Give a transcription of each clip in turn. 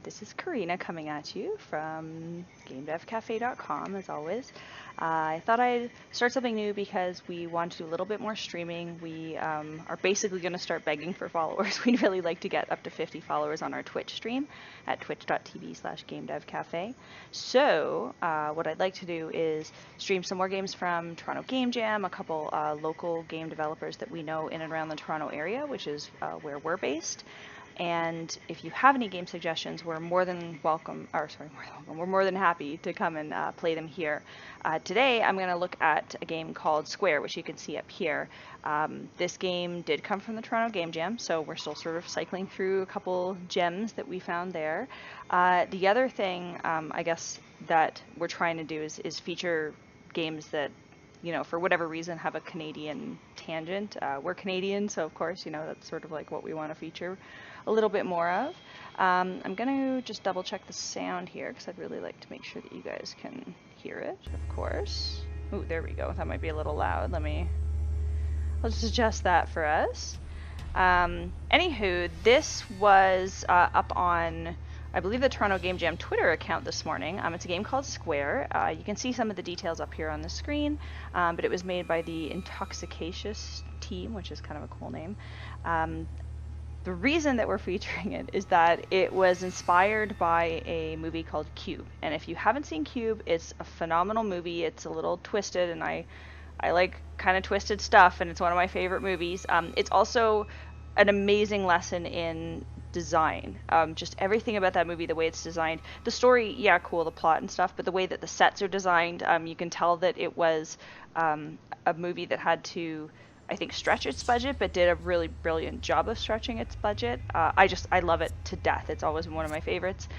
This is Karina coming at you from GameDevCafe.com, as always. I thought I'd start something new because we want to do a little bit more streaming. We are basically going to start begging for followers. We'd really like to get up to 50 followers on our Twitch stream at twitch.tv/GameDevCafe. So, what I'd like to do is stream some more games from Toronto Game Jam, a couple local game developers that we know in and around the Toronto area, which is where we're based. And if you have any game suggestions, we're more than welcome, we're more than happy to come and play them here. Today, I'm going to look at a game called Square, which you can see up here. This game did come from the Toronto Game Jam, so we're still sort of cycling through a couple gems that we found there. The other thing, I guess, that we're trying to do is feature games that, you know, for whatever reason, have a Canadian tangent. We're Canadian, so of course, you know, that's sort of like what we want to feature a little bit more of. I'm going to just double check the sound here because I'd really like to make sure that you guys can hear it, of course. Ooh, there we go. That might be a little loud. I'll just adjust that for us. Anywho, this was up on, I believe, the Toronto Game Jam Twitter account this morning. It's a game called Square. You can see some of the details up here on the screen, but it was made by the Intoxicatious team, which is kind of a cool name. The reason that we're featuring it is that it was inspired by a movie called Cube. And if you haven't seen Cube, it's a phenomenal movie. It's a little twisted, and I like kind of twisted stuff, and it's one of my favorite movies. It's also an amazing lesson in design. Just everything about that movie, the way it's designed. The story, yeah, cool, the plot and stuff, but the way that the sets are designed, you can tell that it was a movie that had to, I think, stretch its budget, but did a really brilliant job of stretching its budget. I love it to death. It's always been one of my favorites.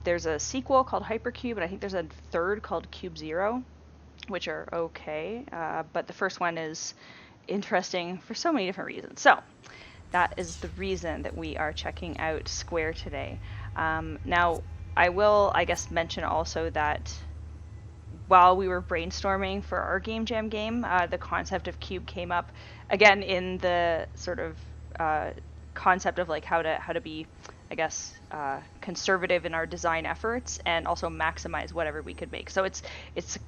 There's a sequel called Hypercube, and I think there's a third called Cube Zero, which are okay, but the first one is interesting for so many different reasons. So that is the reason that we are checking out Square today. Now, I will, I guess, mention also that while we were brainstorming for our Game Jam game, the concept of Cube came up again in the sort of concept of like how to be, I guess, conservative in our design efforts and also maximize whatever we could make. So it's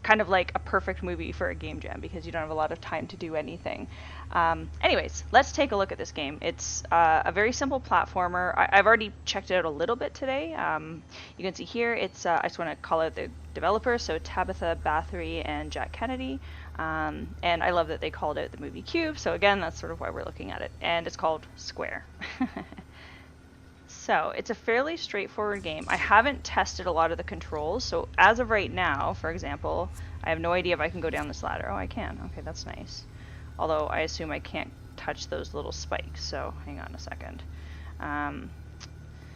kind of like a perfect movie for a game jam because you don't have a lot of time to do anything. Anyways, let's take a look at this game. It's a very simple platformer. I've already checked it out a little bit today. You can see here, it's I just want to call out the developers, so Tabitha Bathory and Jack Kennedy. And I love that they called out the movie Cube, so again, that's sort of why we're looking at it. And it's called Square. So it's a fairly straightforward game. I haven't tested a lot of the controls, so as of right now, for example, I have no idea if I can go down this ladder. Oh, I can. Okay, that's nice. Although I assume I can't touch those little spikes, so hang on a second.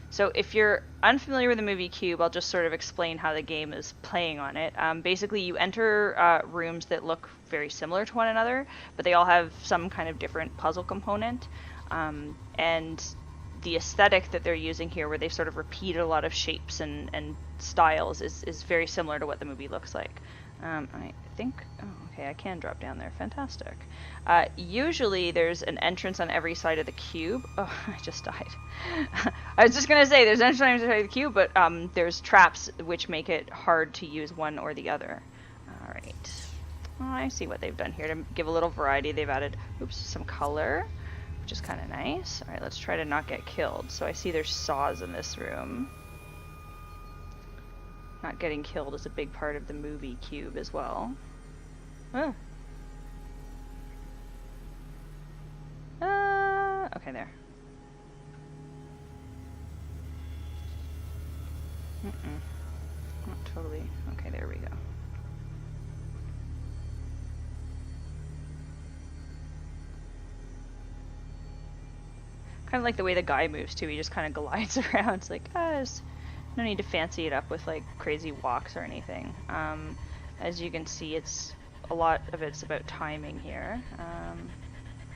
So if you're unfamiliar with the movie Cube, I'll just sort of explain how the game is playing on it. Basically, you enter rooms that look very similar to one another, but they all have some kind of different puzzle component. And the aesthetic that they're using here, where they sort of repeat a lot of shapes and styles, is very similar to what the movie looks like. I think, oh, okay, I can drop down there. Fantastic. Usually there's an entrance on every side of the cube. Oh, I just died. I was just gonna say there's an entrance on every side of the cube, but there's traps which make it hard to use one or the other. All right. Oh, I see what they've done here to give a little variety. They've added, some color, which is kind of nice. All right, let's try to not get killed. So I see there's saws in this room. Not getting killed is a big part of the movie Cube as well. Okay, there. Not totally. Okay, there we go. Kind of like the way the guy moves too. He just kind of glides around. It's like, there's no need to fancy it up with like crazy walks or anything. As you can see, a lot of it's about timing here. I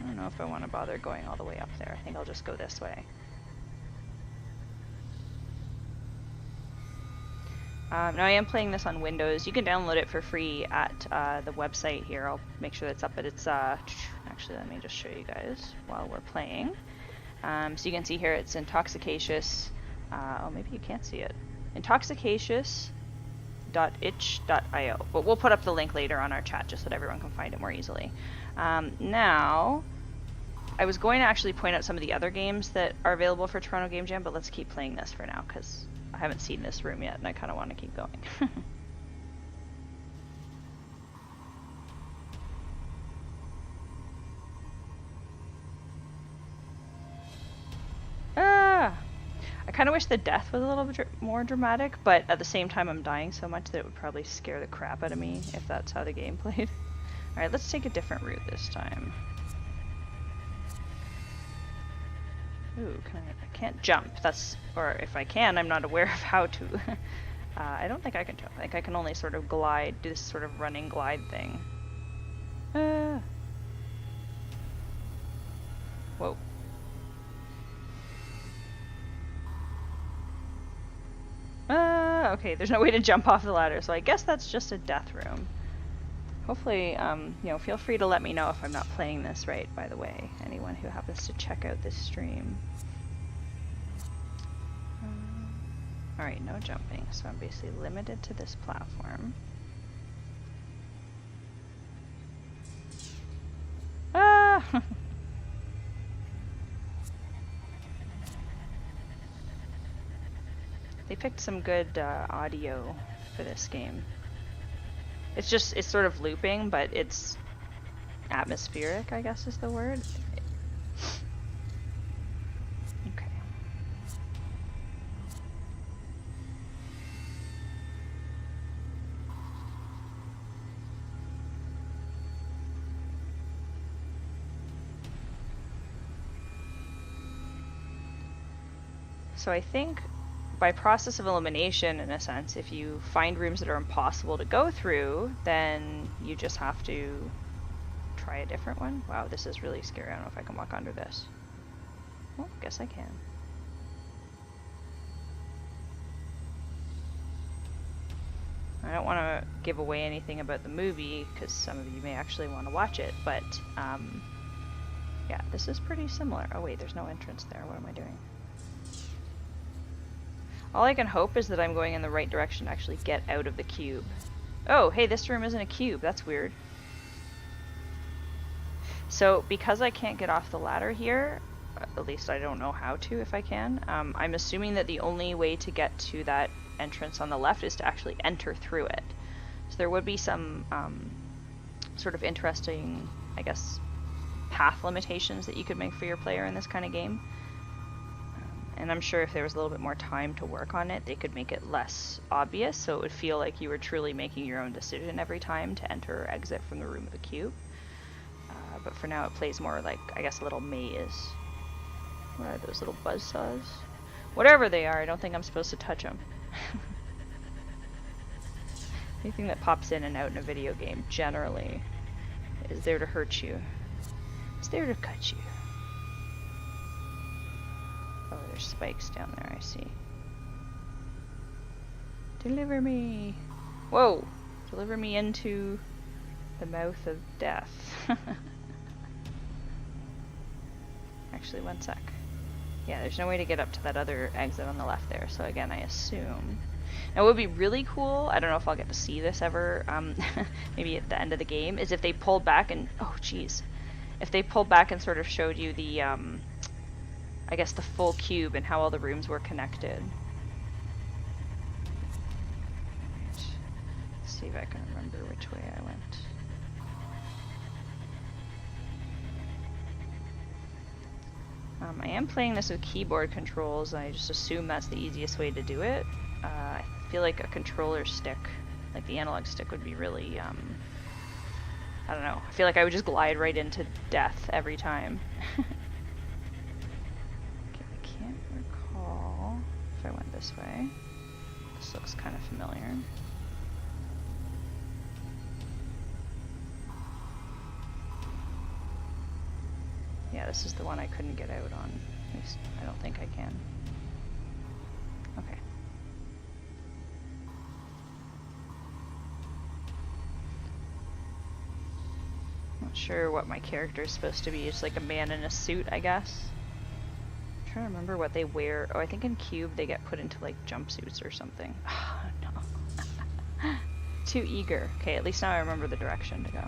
don't know if I want to bother going all the way up there. I think I'll just go this way. Now I am playing this on Windows. You can download it for free at the website here. I'll make sure that's up, but it's actually, let me just show you guys while we're playing. So you can see here it's Intoxicatious Oh, maybe you can't see it. Intoxicatious.itch.io. But we'll put up the link later on our chat just so that everyone can find it more easily. Now, I was going to actually point out some of the other games that are available for Toronto Game Jam, but let's keep playing this for now because I haven't seen this room yet and I kind of want to keep going. I kind of wish the death was a little bit more dramatic, but at the same time I'm dying so much that it would probably scare the crap out of me if that's how the game played. Alright, let's take a different route this time. Ooh, I can't jump. Or if I can, I'm not aware of how to. I don't think I can jump. I think I can only sort of glide, do this sort of running glide thing. Whoa. Okay, there's no way to jump off the ladder, so I guess that's just a death room. Hopefully, feel free to let me know if I'm not playing this right, by the way, anyone who happens to check out this stream. Alright, no jumping, so I'm basically limited to this platform. Ah! They picked some good audio for this game. It's sort of looping, but it's atmospheric, I guess is the word. Okay. So I think by process of elimination, in a sense, if you find rooms that are impossible to go through, then you just have to try a different one. Wow, this is really scary. I don't know if I can walk under this. Well, guess I can. I don't want to give away anything about the movie, because some of you may actually want to watch it, but yeah, this is pretty similar. Oh wait, there's no entrance there. What am I doing? All I can hope is that I'm going in the right direction to actually get out of the cube. Oh, hey, this room isn't a cube. That's weird. So, because I can't get off the ladder here, at least I don't know how to if I can, I'm assuming that the only way to get to that entrance on the left is to actually enter through it. So there would be some sort of interesting, I guess, path limitations that you could make for your player in this kind of game. And I'm sure if there was a little bit more time to work on it, they could make it less obvious, so it would feel like you were truly making your own decision every time to enter or exit from the room of the cube. But for now it plays more like, I guess, a little maze. What are those little buzzsaws? Whatever they are, I don't think I'm supposed to touch them. Anything that pops in and out in a video game, generally, is there to hurt you. It's there to cut you. Oh, there's spikes down there, I see. Deliver me! Whoa! Deliver me into the mouth of death. Actually, one sec. Yeah, there's no way to get up to that other exit on the left there, so again, I assume. Now, what would be really cool, I don't know if I'll get to see this ever, maybe at the end of the game, is if they pulled back and, oh jeez, if they pulled back and sort of showed you the, I guess the full cube and how all the rooms were connected. Let's see if I can remember which way I went. I am playing this with keyboard controls, and I just assume that's the easiest way to do it. I feel like a controller stick, like the analog stick, would be really, I don't know. I feel like I would just glide right into death every time. Okay, I can't recall if I went this way. This looks kind of familiar. Yeah, this is the one I couldn't get out on. At least, I don't think I can. Okay. Not sure what my character is supposed to be. It's like a man in a suit, I guess. trying to remember what they wear. Oh, I think in Cube they get put into like jumpsuits or something. Oh, no. Too eager. Okay, at least now I remember the direction to go.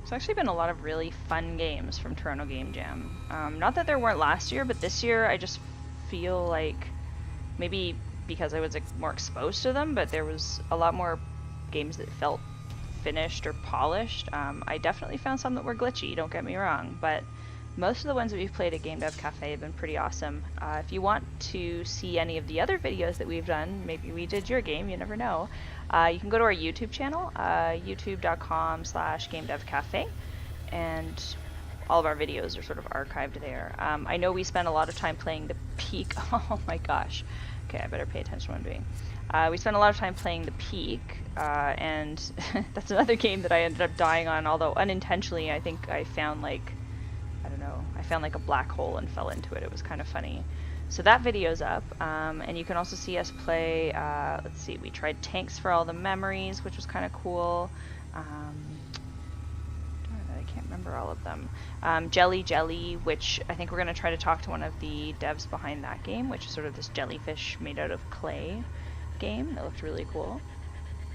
There's actually been a lot of really fun games from Toronto Game Jam. Not that there weren't last year, but this year I just feel like maybe because I was more exposed to them, but there was a lot more games that felt finished or polished. I definitely found some that were glitchy, don't get me wrong, but most of the ones that we've played at Game Dev Cafe have been pretty awesome. If you want to see any of the other videos that we've done, maybe we did your game, you never know, you can go to our YouTube channel, youtube.com/GameDevCafe, and all of our videos are sort of archived there. I know we spent a lot of time playing the Peak. Oh my gosh. Okay, I better pay attention to what I'm doing. We spent a lot of time playing the Peak, and that's another game that I ended up dying on, although unintentionally. I think I found like, I don't know, I found like a black hole and fell into it. It was kind of funny. So that video's up, and you can also see us play, let's see, we tried Tanks for All the Memories, which was kind of cool. I can't remember all of them. Jelly, which I think we're going to try to talk to one of the devs behind that game, which is sort of this jellyfish made out of clay game. That looked really cool.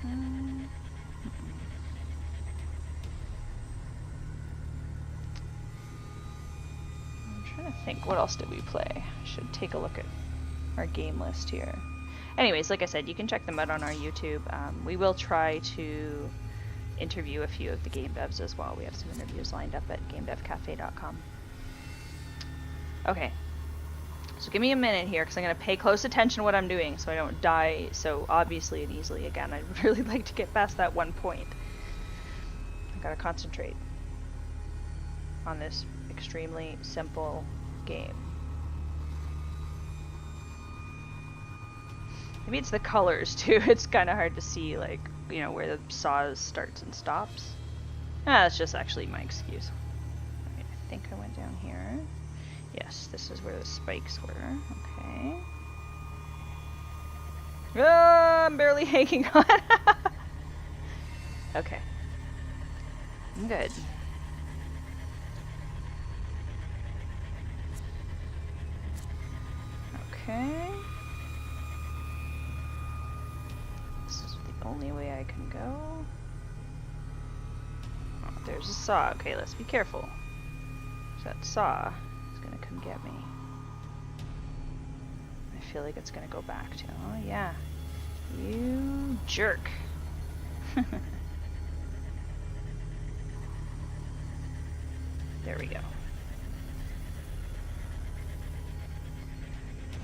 I'm trying to think, what else did we play? I should take a look at our game list here. Anyways, like I said, you can check them out on our YouTube. We will try to interview a few of the game devs as well. We have some interviews lined up at gamedevcafe.com. Okay, so give me a minute here because I'm going to pay close attention to what I'm doing so I don't die so obviously and easily again. I'd really like to get past that one point. I've got to concentrate on this extremely simple game. Maybe it's the colors too. It's kind of hard to see, like, you know, where the saw starts and stops. That's just actually my excuse. Right, I think I went down here. Yes, this is where the spikes were. Okay. I'm barely hanging on. Okay. I'm good. Okay. This is the only way I can go. Oh, there's a saw. Okay, let's be careful. That saw is gonna come get me. I feel like it's gonna go back to. Oh yeah. You jerk. There we go.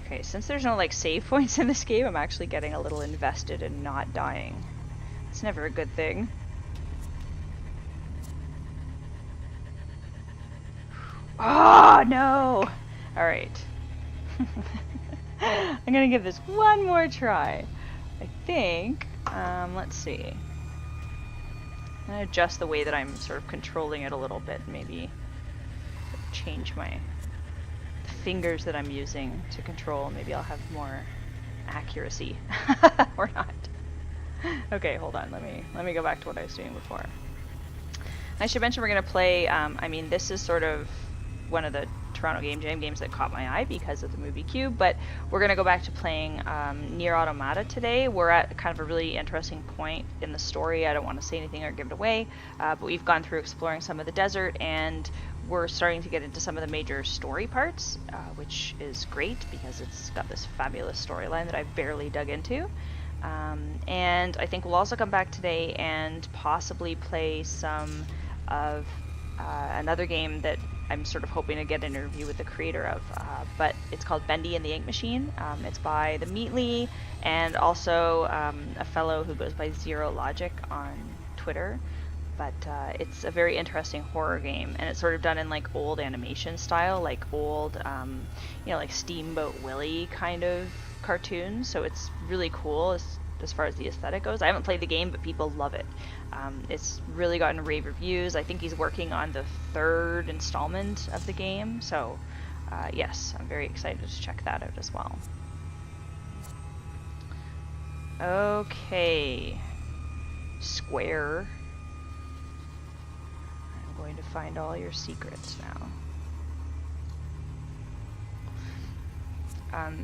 Okay, since there's no like save points in this game, I'm actually getting a little invested in not dying. It's never a good thing. Oh no! Alright. I'm gonna give this one more try. I think, let's see. I'm gonna adjust the way that I'm sort of controlling it a little bit, maybe change the fingers that I'm using to control. Maybe I'll have more accuracy. Or not. Okay, hold on, let me go back to what I was doing before. I should mention we're gonna play, I mean, this is sort of one of the Toronto Game Jam games that caught my eye because of the movie Cube, but we're going to go back to playing Nier Automata today. We're at kind of a really interesting point in the story. I don't want to say anything or give it away, but we've gone through exploring some of the desert, and we're starting to get into some of the major story parts, which is great because it's got this fabulous storyline that I've barely dug into. And I think we'll also come back today and possibly play some of another game that I'm sort of hoping to get an interview with the creator of, but it's called Bendy and the Ink Machine. It's by the Meatly and also a fellow who goes by Zero Logic on Twitter. But it's a very interesting horror game, and it's sort of done in like old animation style, like old, you know, like Steamboat Willie kind of cartoons. So it's really cool. It's as far as the aesthetic goes. I haven't played the game, but people love it. It's really gotten rave reviews. I think he's working on the 3rd installment of the game, so yes, I'm very excited to check that out as well. Okay, Square. I'm going to find all your secrets now.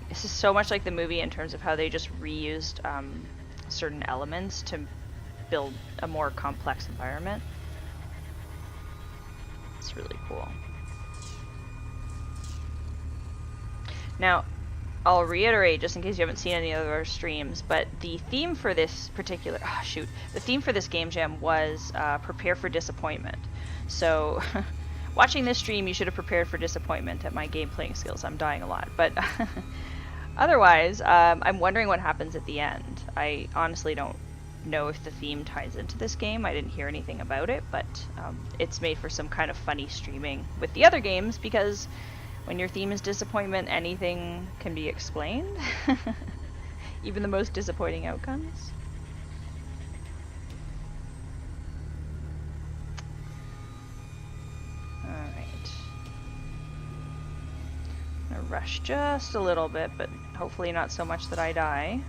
This is so much like the movie in terms of how they just reused certain elements to build a more complex environment. It's really cool. Now, I'll reiterate, just in case you haven't seen any of our streams, but the theme for this particular... the theme for this Game Jam was prepare for disappointment. So... watching this stream, you should have prepared for disappointment at my game playing skills. I'm dying a lot, but otherwise, I'm wondering what happens at the end. I honestly don't know if the theme ties into this game. I didn't hear anything about it, but it's made for some kind of funny streaming with the other games, because when your theme is disappointment, anything can be explained. Even the most disappointing outcomes. Rush just a little bit, but hopefully not so much that I die.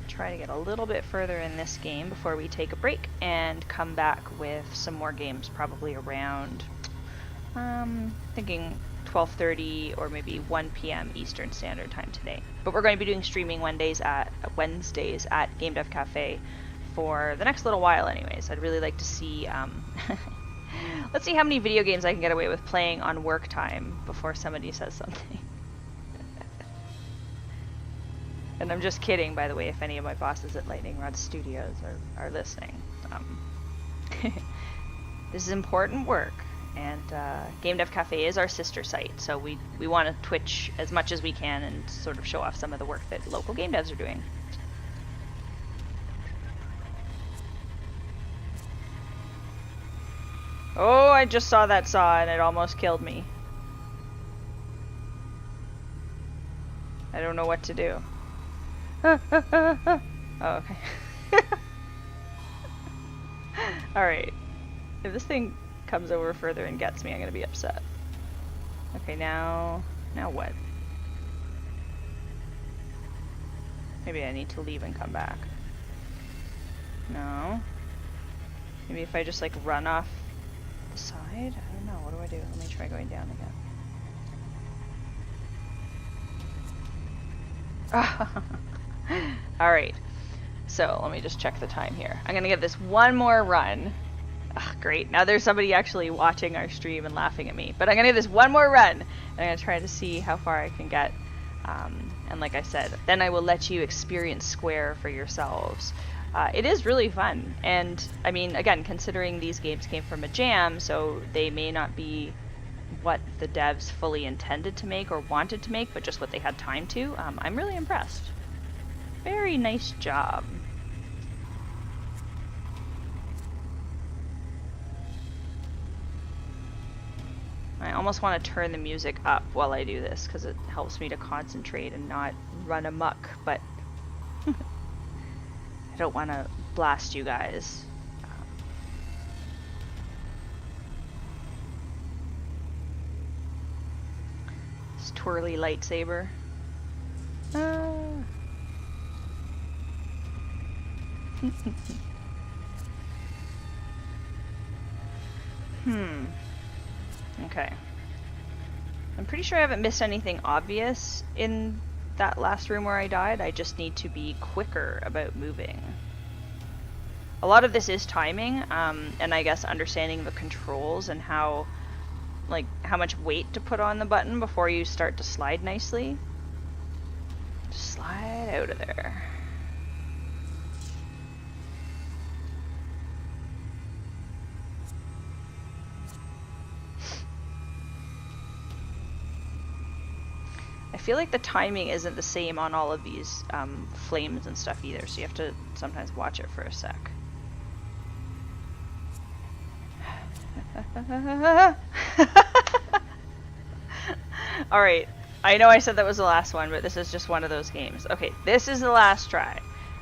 Try to get a little bit further in this game before we take a break and come back with some more games, probably around thinking 12:30 or maybe 1 p.m. Eastern Standard Time today. But we're going to be doing streaming Wednesdays at Game Dev Cafe for the next little while anyways. I'd really like to see let's see how many video games I can get away with playing on work time before somebody says something. And I'm just kidding, by the way, if any of my bosses at Lightning Rod Studios are listening. This is important work, and Game Dev Cafe is our sister site, so we want to Twitch as much as we can and sort of show off some of the work that local game devs are doing. Oh, I just saw that saw and it almost killed me. I don't know what to do. Oh, okay. Alright. If this thing comes over further and gets me, I'm gonna be upset. Okay, now what? Maybe I need to leave and come back. No. Maybe if I just like run off the side? I don't know. What do I do? Let me try going down again. Alright. So, let me just check the time here. I'm gonna give this one more run. Ugh, great. Now there's somebody actually watching our stream and laughing at me. But I'm gonna give this one more run. And I'm gonna try to see how far I can get. And like I said, then I will let you experience Square for yourselves. It is really fun, and I mean, again, considering these games came from a jam, so they may not be what the devs fully intended to make or wanted to make, but just what they had time to. I'm really impressed. Very nice job. I almost want to turn the music up while I do this, because it helps me to concentrate and not run amok, but I don't want to blast you guys. This twirly lightsaber. Okay. I'm pretty sure I haven't missed anything obvious in that last room where I died. I just need to be quicker about moving. A lot of this is timing, and I guess understanding the controls and how much weight to put on the button before you start to slide nicely. Just slide out of there. I feel like the timing isn't the same on all of these flames and stuff either, so you have to sometimes watch it for a sec. Alright, I know I said that was the last one, but this is just one of those games. Okay, this is the last try.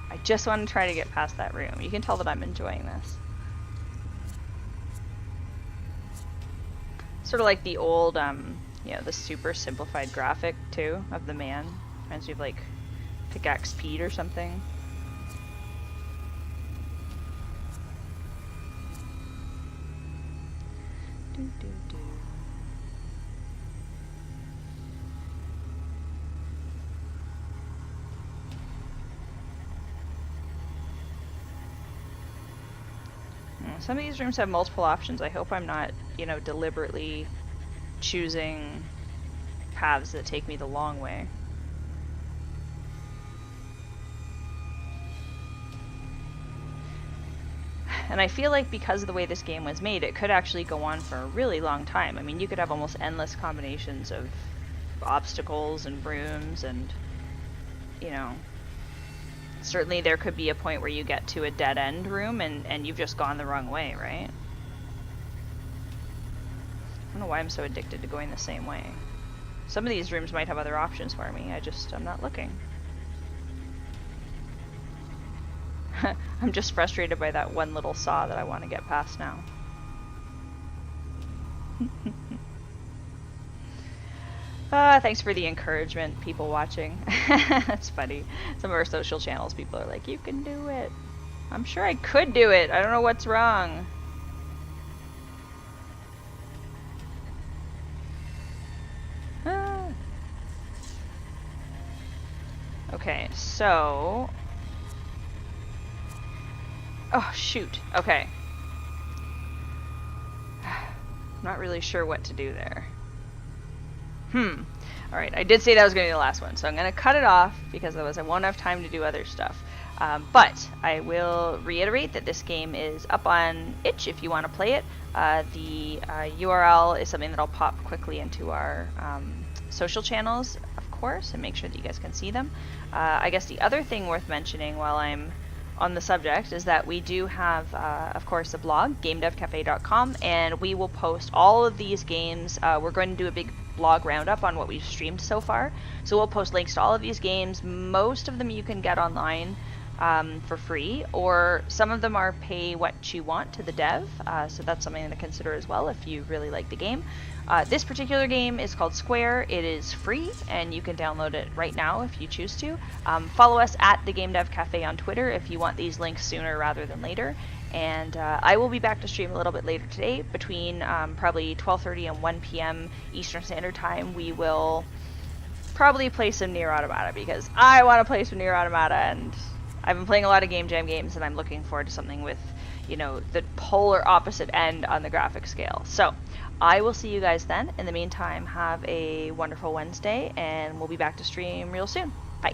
I just want to try to get past that room. You can tell that I'm enjoying this. Sort of like the old, you know, the super simplified graphic, too, of the man. Reminds me of, like, Pickaxe Pete or something. Do, do, do. Some of these rooms have multiple options. I hope I'm not, you know, deliberately choosing paths that take me the long way. And I feel like because of the way this game was made, it could actually go on for a really long time. I mean, you could have almost endless combinations of obstacles and rooms and, you know, certainly there could be a point where you get to a dead-end room and you've just gone the wrong way, right? I don't know why I'm so addicted to going the same way. Some of these rooms might have other options for me, I'm not looking. I'm just frustrated by that one little saw that I want to get past now. Thanks for the encouragement, people watching. That's funny. Some of our social channels, people are like, you can do it. I'm sure I could do it. I don't know what's wrong. Okay, so... Oh, shoot. Okay. I'm not really sure what to do there. Alright, I did say that was going to be the last one, so I'm going to cut it off because otherwise I won't have time to do other stuff. But I will reiterate that this game is up on itch if you want to play it. The URL is something that I'll pop quickly into our social channels, of course, and make sure that you guys can see them. I guess the other thing worth mentioning while I'm on the subject is that we do have, of course, a blog, gamedevcafe.com, and we will post all of these games. We're going to do a big blog roundup on what we've streamed so far, so we'll post links to all of these games. Most of them you can get online for free, or some of them are pay what you want to the dev, so that's something to consider as well if you really like the game. This particular game is called Square. It is free, and you can download it right now if you choose to. Follow us at the Game Dev Cafe on Twitter if you want these links sooner rather than later. And I will be back to stream a little bit later today, between probably 12:30 and 1 p.m. Eastern Standard Time. We will probably play some Nier Automata, because I want to play some Nier Automata, and I've been playing a lot of Game Jam games, and I'm looking forward to something with, you know, the polar opposite end on the graphic scale. So I will see you guys then. In the meantime, have a wonderful Wednesday, and we'll be back to stream real soon. Bye.